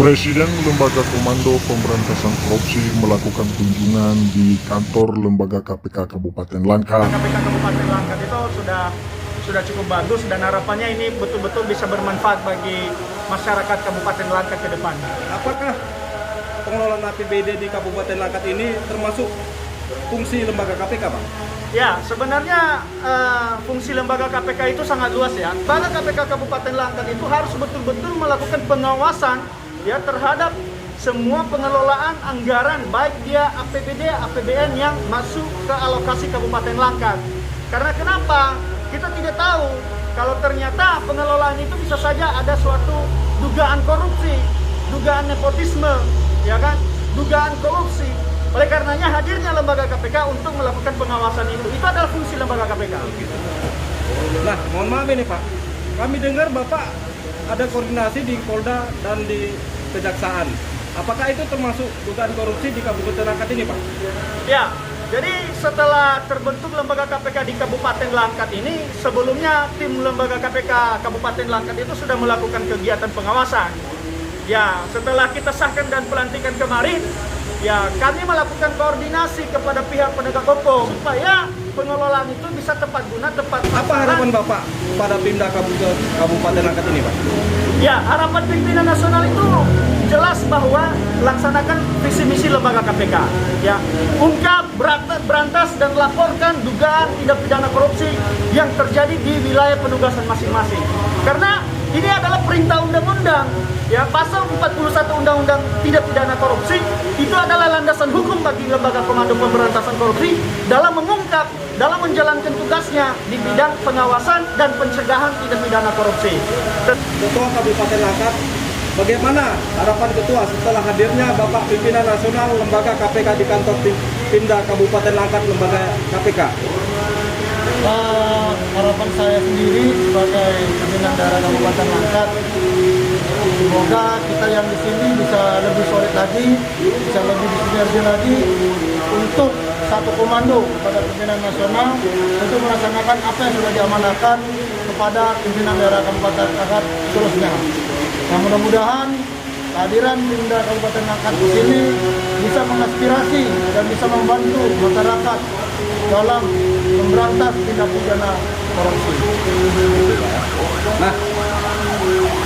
Presiden Lembaga Komando Pemberantasan Korupsi melakukan kunjungan di kantor Lembaga KPK Kabupaten Langkat. KPK Kabupaten Langkat itu sudah cukup bagus dan harapannya ini betul-betul bisa bermanfaat bagi masyarakat Kabupaten Langkat ke depan. Apakah pengelolaan APBD di Kabupaten Langkat ini termasuk fungsi lembaga KPK, Pak? Ya, sebenarnya fungsi lembaga KPK itu sangat luas ya. Lembaga KPK Kabupaten Langkat itu harus betul-betul melakukan pengawasan ya terhadap semua pengelolaan anggaran, baik dia APBD, APBN yang masuk ke alokasi Kabupaten Langkat. Karena kenapa? Kita tidak tahu kalau ternyata pengelolaan itu bisa saja ada suatu dugaan korupsi, dugaan nepotisme, ya kan? Dugaan korupsi. Oleh karenanya hadirnya lembaga KPK untuk melakukan pengawasan itu. Itu adalah fungsi lembaga KPK. Nah, mohon maaf ini Pak, kami dengar Bapak ada koordinasi di Polda dan di Kejaksaan. Apakah itu termasuk dugaan korupsi di Kabupaten Langkat ini, Pak? Ya, jadi setelah terbentuk lembaga KPK di Kabupaten Langkat ini, sebelumnya tim lembaga KPK Kabupaten Langkat itu sudah melakukan kegiatan pengawasan. Ya, setelah kita sahkan dan pelantikan kemarin, ya kami melakukan koordinasi kepada pihak penegak hukum supaya pengelolaan itu bisa tepat guna, tepat sasaran. Apa harapan Bapak pada Pemda Kabupaten Langkat ini, Pak? Ya, harapan pimpinan nasional itu jelas bahwa laksanakan visi misi lembaga KPK. Ya, ungkap, berantas dan laporkan dugaan tindak pidana korupsi yang terjadi di wilayah penugasan masing-masing. Karena ini adalah perintah undang-undang. Ya, pasal 41 Undang-Undang Tindak Pidana Korupsi itu adalah landasan hukum bagi Lembaga Komando Pemberantasan Korupsi dalam mengungkap, dalam menjalankan tugasnya di bidang pengawasan dan pencegahan tindak pidana korupsi. Ketua Kabupaten Langkat, bagaimana harapan Ketua setelah hadirnya Bapak Pimpinan Nasional Lembaga KPK di kantor Pemda Kabupaten Langkat Lembaga KPK? Harapan saya sendiri sebagai pimpinan daerah Kabupaten Langkat, semoga kita yang di sini bisa lebih solid lagi, bisa lebih bersinergi lagi untuk satu komando kepada pimpinan nasional untuk melaksanakan apa yang sudah diamanahkan kepada pimpinan daerah Kabupaten Langkat seterusnya. Nah, mudah-mudahan kehadiran Pemda Kabupaten Langkat di sini bisa mengaspirasi dan bisa membantu masyarakat dalam memberantas tindak pidana korupsi. Nah,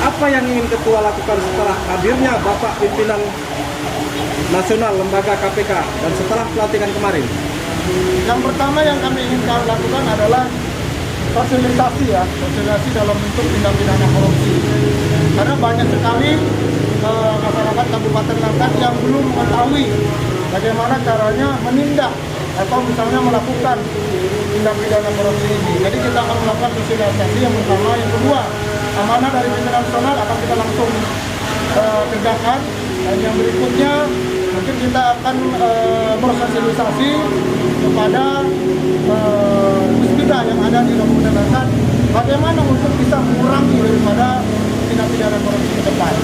apa yang ingin Ketua lakukan setelah hadirnya Bapak Pimpinan Nasional Lembaga KPK dan setelah pelantikan kemarin? Yang pertama yang kami ingin lakukan adalah sosialisasi dalam bentuk tindak pidana korupsi. Karena banyak sekali masyarakat Kabupaten Langkat yang belum mengetahui bagaimana caranya menindak atau misalnya melakukan tindak pidana korupsi ini. Jadi kita akan melakukan sosialisasi yang pertama. Yang kedua, amanah dari pimpinan nasional akan kita langsung tegakkan. Dan yang berikutnya mungkin kita akan bersosialisasi kepada Puspida yang ada di Kabupaten Langkat bagaimana untuk bisa mengurangi daripada tindak pidana korupsi ke depan.